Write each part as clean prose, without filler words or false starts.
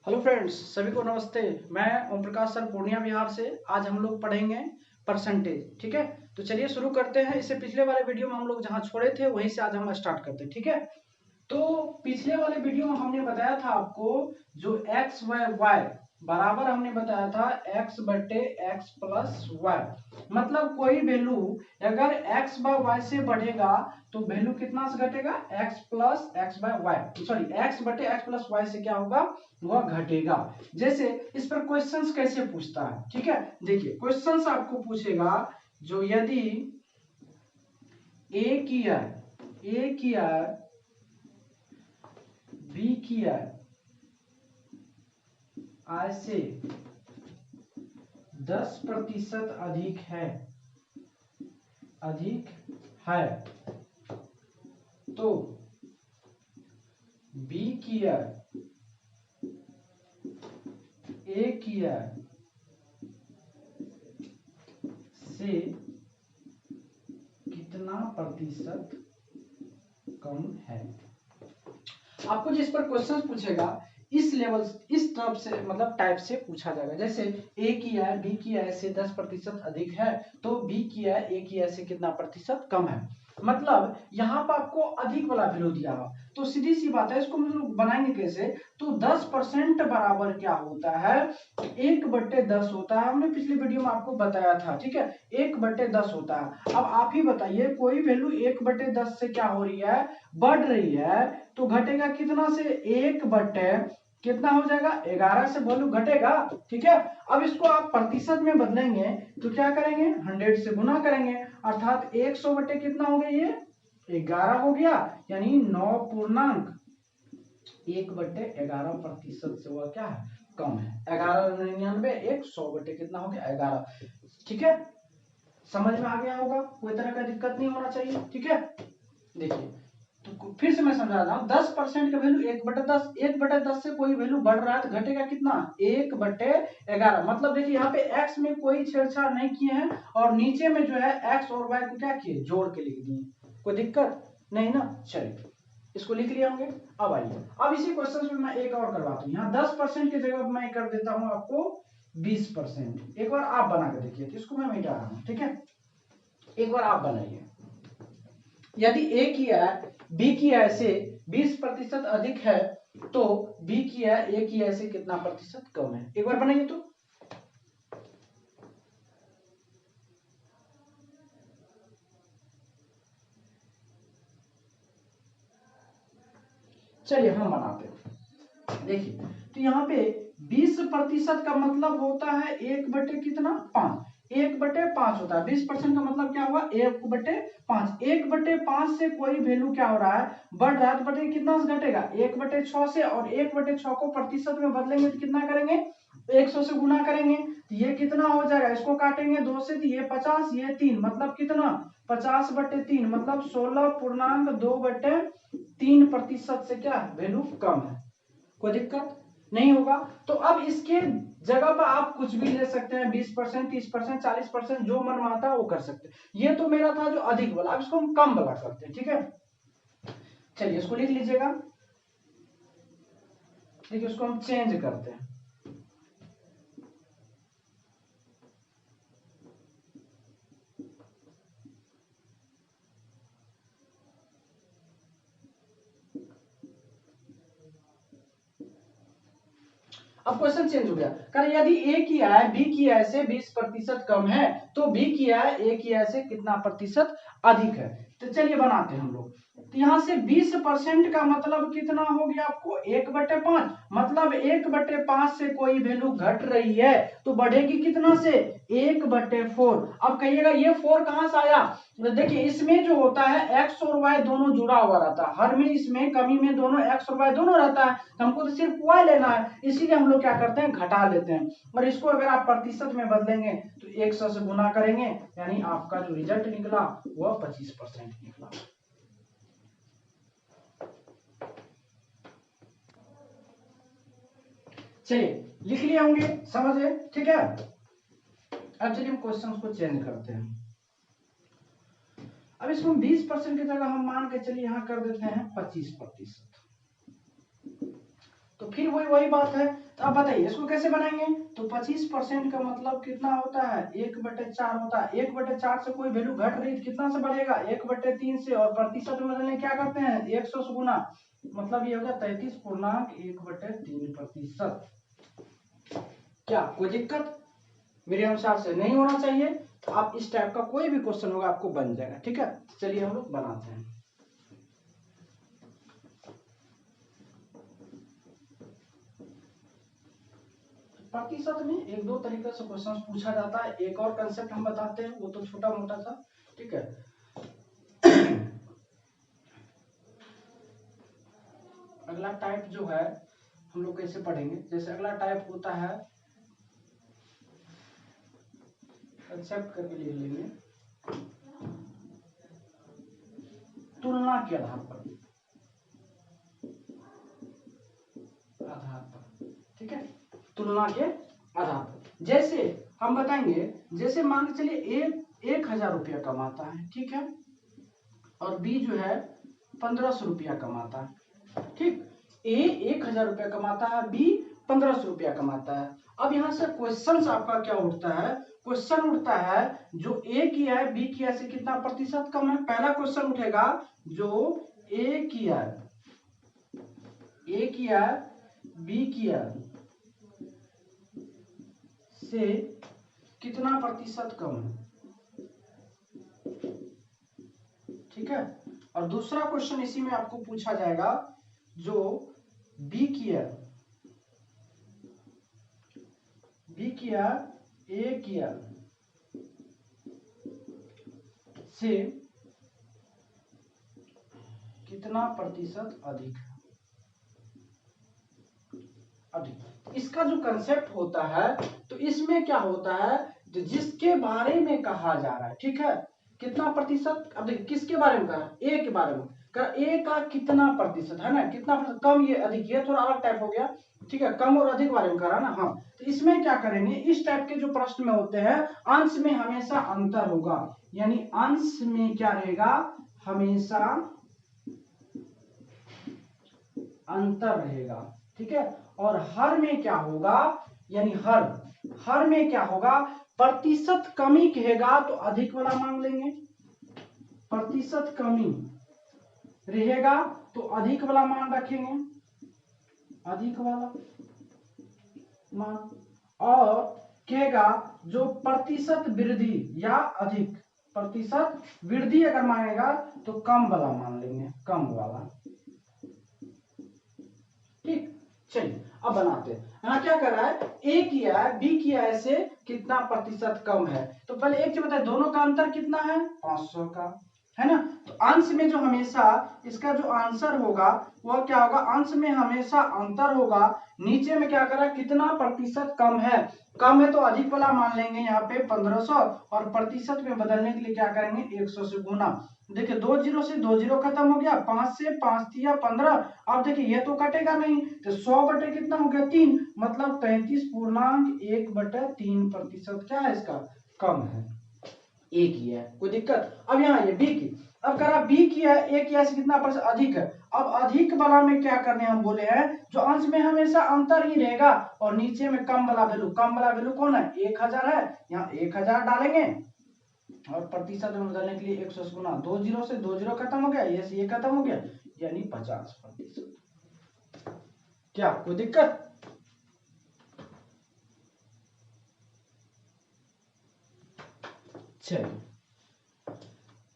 Hello friends, सभी को नमस्ते। मैं ओम प्रकाश सर पूर्णिया बिहार से। आज हम लोग पढ़ेंगे परसेंटेज। ठीक है, तो चलिए शुरू करते हैं। इससे पिछले वाले वीडियो में हम लोग जहां छोड़े थे वहीं से आज हम स्टार्ट करते हैं। ठीक है, तो पिछले वाले वीडियो में हमने बताया था आपको जो एक्स वाई वाई बराबर हमने बताया था एक्स बटे एक्स प्लस वाई। मतलब कोई वैल्यू अगर एक्स बाय वाई से बढ़ेगा तो वैल्यू कितना से घटेगा, X plus X by Y, sorry X बटे एक्स प्लस वाई से क्या होगा, वह घटेगा। जैसे इस पर क्वेश्चंस कैसे पूछता है। ठीक है, देखिए क्वेश्चंस आपको पूछेगा जो यदि ए किया बी किया आई से 10% अधिक है तो बी किया ए किया से कितना प्रतिशत कम है। आपको जिस पर क्वेश्चन पूछेगा इस लेवल इस तरफ से मतलब टाइप से पूछा जाएगा। जैसे ए की आय बी की आय से 10% अधिक है तो बी की आय ए की आय से कितना प्रतिशत कम है। मतलब यहाँ पर आपको अधिक वाला वैल्यू दिया हो तो सीधी सी बात है, इसको हम लोग बनाएंगे कैसे। तो 10% बराबर क्या होता है, 1/10 होता है। हमने पिछले वीडियो में आपको बताया था। ठीक है, 1/10 होता है। अब आप ही बताइए कोई वैल्यू 1/10 से क्या हो रही है, बढ़ रही है, तो घटेगा कितना से, 1/, कितना हो जाएगा 11 से वैल्यू घटेगा। ठीक है, अब इसको आप प्रतिशत में बदलेंगे तो क्या करेंगे, 100 से गुना करेंगे, अर्थात 100 बटे कितना हो गया, ये 11 हो गया, यानी 9.1/11% से वह क्या है, कम है। 1199 100 बटे कितना हो गया, 11। ठीक है, समझ में आ गया होगा, कोई तरह का दिक्कत नहीं होना चाहिए। ठीक है, देखिए तो फिर से मैं समझा रहा हूँ, 10% का वैल्यू 1/10, 1/10 से कोई वैल्यू बढ़ रहा है तो घटेगा कितना, 1/11। मतलब देखिए यहाँ पे x में कोई छेड़छाड़ नहीं किए हैं और नीचे में जो है x और y को क्या किए, जोड़ के लिख दिए। कोई दिक्कत नहीं ना, चलिए इसको लिख लिया होंगे। अब आइए, अब इसी क्वेश्चन में मैं एक और करवाता हूँ। यहाँ 10% की जगह मैं कर देता हूँ आपको 20%। एक बार आप बना के देखिए, तो इसको मैं मिटा रहा हूँ। ठीक है, एक बार आप बनाइए। यदि ए की आय बी की आय से 20% अधिक है तो बी की आय ए की आय से कितना प्रतिशत कम है। एक बार बनाइए तो। चलिए हम बनाते हैं। देखिए तो यहाँ पे 20% का मतलब होता है 1/, कितना, 5, 1/5 होता है। 20% का मतलब क्या हुआ, 1/5। 1/5 से कोई वैल्यू क्या हो रहा है, बढ़ रहा है, तो बटे कितना से घटेगा, 1/6 से। और 1/6 को प्रतिशत में बदलेंगे तो कितना करेंगे, 100 से गुना करेंगे तो ये कितना हो जाएगा, इसको काटेंगे 2 से तो ये 50, ये 3, मतलब कितना, 50/3, मतलब 16.2/3% से क्या वैल्यू कम है। कोई दिक्कत नहीं होगा। तो अब इसके जगह पर आप कुछ भी ले सकते हैं, 20%, 30%, 40%, जो मन में आता है वो कर सकते हैं। ये तो मेरा था जो अधिक वाला, अब इसको हम कम वाला करते हैं। ठीक है, चलिए इसको लिख लीजिएगा। देखिए उसको हम चेंज करते हैं। अब क्वेश्चन चेंज हो गया, कारण यदि ए की आय बी की आय से 20% कम है तो बी की आय ए की आय से कितना प्रतिशत अधिक है। तो चलिए बनाते हैं हम लोग। तो यहाँ से 20% का मतलब कितना हो गया आपको, 1/5। मतलब 1/5 से कोई वैल्यू घट रही है तो बढ़ेगी कितना से, 1/4। अब कहिएगा ये 4 कहां से आया, तो देखिए इसमें जो होता है x और y दोनों जुड़ा हुआ रहता है। हर में इसमें कमी में दोनों x और y दोनों रहता है, तो हमको तो सिर्फ y लेना है, इसीलिए हम लोग क्या करते हैं, घटा लेते हैं। और इसको अगर आप प्रतिशत में बदलेंगे तो 100 से गुना करेंगे, यानी आपका जो रिजल्ट निकला वह 25% निकला। चलिए लिख लिए होंगे, समझे। ठीक है, अब चलिए हम क्वेश्चन को चेंज करते हैं। अब इसको 20% की जगह हम मान के चलिए यहाँ कर देते हैं 25%। तो फिर वही बात है, तो अब बताइए इसको कैसे बनाएंगे। तो 25% का मतलब कितना होता है, 1/4 होता है। 1/4 से कोई वैल्यू घट रही तो कितना से बढ़ेगा, 1/3 से। और प्रतिशत में बदलने क्या करते हैं, 100 से गुना, मतलब ये होगा 33.1/3%। क्या कोई दिक्कत, मेरे अनुसार से नहीं होना चाहिए। तो आप इस टाइप का कोई भी क्वेश्चन होगा आपको बन जाएगा, ठीक है। चलिए हम लोग बनाते हैं। प्रतिशत में एक दो तरीके से क्वेश्चन पूछा जाता है। एक और कंसेप्ट हम बताते हैं, वो तो छोटा मोटा था, ठीक है। अगला टाइप जो है हम लोग कैसे पढ़ेंगे, जैसे अगला टाइप होता है, कंसेप्ट करके लिख लेंगे, तुलना के आधार पर, ठीक है, तुलना के आधार पर। जैसे हम बताएंगे, जैसे मान के चलिए 1,000 रुपया कमाता है, ठीक है, और बी जो है 1,500 रुपया कमाता है, ठीक। ए 1,000 रुपया कमाता है, बी 1,500 रुपया कमाता है। अब यहाँ से क्वेश्चन आपका क्या उठता है, क्वेश्चन उठता है जो ए किया है बी किया से कितना प्रतिशत कम है। पहला क्वेश्चन उठेगा जो ए किया बी किया से कितना प्रतिशत कम है, ठीक है। और दूसरा क्वेश्चन इसी में आपको पूछा जाएगा जो बी किया ए किया से कितना प्रतिशत अधिक है, अधिक। इसका जो कंसेप्ट होता है, तो इसमें क्या होता है, जिसके बारे में कहा जा रहा है, ठीक है, कितना प्रतिशत। अब देखिए किसके बारे में कहा, ए के बारे में, ए का कितना प्रतिशत है ना, कितना प्रतिशत कम, ये अधिक, ये थोड़ा अलग टाइप हो गया, ठीक है, कम और अधिक बारे में कहा ना। हाँ, तो इसमें क्या करेंगे, इस टाइप के जो प्रश्न में होते हैं, अंश में हमेशा अंतर होगा, यानी अंश में क्या रहेगा, हमेशा अंतर रहेगा, ठीक है। और हर में क्या होगा, यानी हर में क्या होगा, प्रतिशत कमी कहेगा तो अधिक वाला मान लेंगे, प्रतिशत कमी रहेगा तो अधिक वाला मान रखेंगे, अधिक वाला मान। और कहेगा जो प्रतिशत वृद्धि या अधिक, प्रतिशत वृद्धि अगर मांगेगा तो कम वाला मान लेंगे, कम वाला, ठीक। चलिए अब बनाते हैं। यहाँ क्या कर रहा है, ए किया है बी किया है से कितना प्रतिशत कम है। तो पहले एक चीज बताए, दोनों का अंतर कितना है, 500 का, है ना। तो अंश में जो हमेशा इसका जो आंसर होगा वह क्या होगा, अंश में हमेशा अंतर होगा। नीचे में क्या करा, कितना प्रतिशत कम है, कम है तो अधिक वाला मान लेंगे यहाँ पे 1,500, और प्रतिशत में बदलने के लिए क्या करेंगे, 100 से गुना। देखिए 2 जीरो से 2 जीरो खत्म हो गया, 5 से 5 दिया 15। अब देखिए ये तो कटेगा नहीं, तो 100 बटे कितना हो गया, 3, मतलब 33.1/3% क्या है इसका, कम है। ए की है, कोई दिक्कत। अब यहाँ ये बी की, अब करा बी किया ए किया से कितना प्रतिशत अधिक है। अब अधिक वाला में क्या करने हम बोले हैं, जो अंश में हमेशा अंतर ही रहेगा, और नीचे में कम वाला वैल्यू, कम वाला वैल्यू कौन है, 1,000 है, यहाँ 1,000 डालेंगे, और प्रतिशत में बदलने के लिए 100 से गुना, 2 जीरो से 2 जीरो खत्म हो गया, ये से ये खत्म हो गया, यानी 50%। क्या कोई दिक्कत, चलिए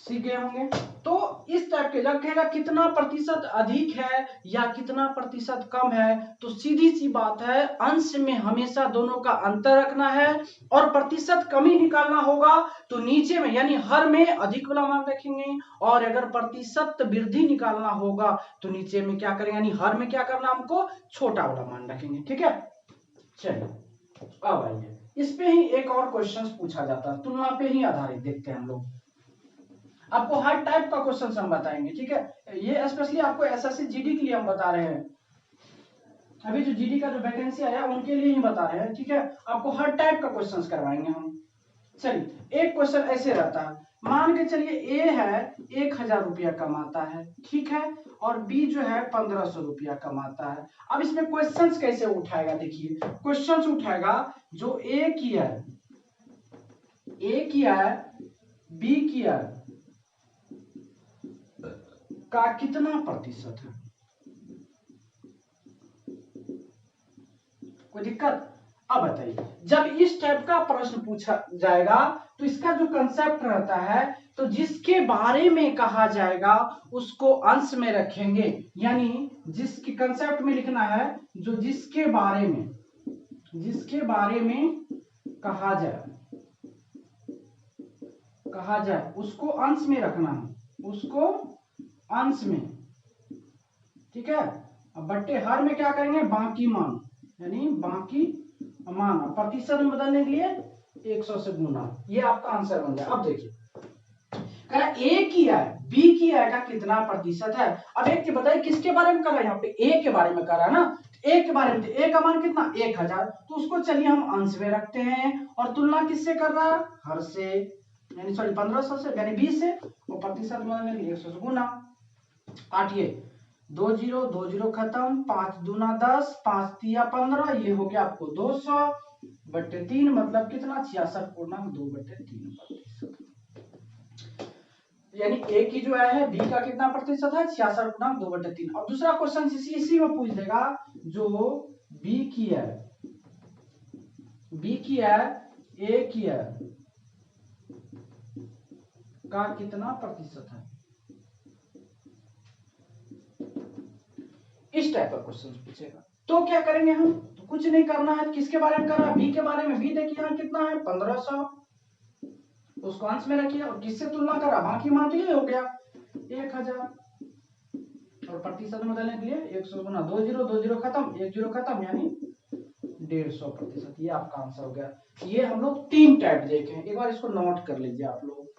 सीख गए होंगे। तो इस टाइप के जब कहेगा कितना प्रतिशत अधिक है या कितना प्रतिशत कम है, तो सीधी सी बात है, अंश में हमेशा दोनों का अंतर रखना है, और प्रतिशत कमी निकालना होगा तो नीचे में यानी हर में अधिक वाला मान रखेंगे, और अगर प्रतिशत वृद्धि निकालना होगा तो नीचे में क्या करेंगे, यानी हर में क्या करना, हमको छोटा वाला मान रखेंगे, ठीक है। चलिए अब आइए, इस पे ही एक और क्वेश्चन पूछा जाता है, तुलना पे ही आधारित, देखते हैं हम लोग। आपको हर टाइप का क्वेश्चन हम बताएंगे, ठीक है। ये स्पेशली आपको एसएससी जीडी के लिए हम बता रहे हैं, अभी जो जीडी का जो वैकेंसी आया उनके लिए ही बता रहे हैं, ठीक है। आपको हर टाइप का क्वेश्चंस करवाएंगे हम। चलिए एक क्वेश्चन ऐसे रहता है, मान के चलिए ए है 1000 रुपया कमाता है, ठीक है, और बी जो है 1500 रुपया कमाता है। अब इसमें क्वेश्चंस कैसे उठाएगा, देखिए क्वेश्चंस उठाएगा जो ए किया है, बी किया का कितना प्रतिशत है, कोई दिक्कत? अब बताइए, जब इस टाइप का प्रश्न पूछा जाएगा तो इसका जो कंसेप्ट रहता है, तो जिसके बारे में कहा जाएगा उसको अंश में रखेंगे, यानी जिसके कंसेप्ट में लिखना है, जो जिसके बारे में कहा जाए उसको अंश में रखना है, उसको अंश में, ठीक है। अब बट्टे हर में क्या करेंगे, बाकी मान, यानी बाकी मान प्रतिशत में बदलने के लिए 100 से गुना, ये आपका आंसर बन जाए। अब देखिए कह रहा ए किया है, बी किया है का कितना प्रतिशत है। अब एक चीज बताइए किसके बारे में कर रहा है, यहाँ पे ए के बारे में कर रहा है ना, ए के बारे में, ए का मान कितना 1000, तो उसको चलिए हम अंश में रखते हैं और तुलना किससे कर रहा है, हर से, यानी सॉरी 1500 से, यानी 20 से, और प्रतिशत बदलने के लिए 100 से गुना। काटिए, 2 0 2 0 खत्म, 5 दूना 10, 5 तिया 15, ये हो गया आपको 200/3, मतलब कितना 66.2/3%, यानी ए की जो है बी का कितना प्रतिशत है, 66.2/3। अब दूसरा क्वेश्चन इसी में पूछ देगा, जो बी की है, ए की है का कितना प्रतिशत है, इस टाइप का क्वेश्चन पूछेगा। तो क्या करेंगे हम, तो कुछ नहीं करना है, किसके बारे में कर रहा है, बी के बारे में, बी देखिए यहाँ कितना है 1500, उसको अंश में रखिए और किससे तुलना करा, बाकी मान तो ये हो गया 1000, और प्रतिशत में बदलने के लिए 100 गुना 2 0 2 0 खत्म, 1 0 खत्म, यानी 150%, ये आपका आंसर हो गया। ये हम लोग 3 टाइप देखे हैं, एक बार इसको नोट कर लीजिए आप लोग।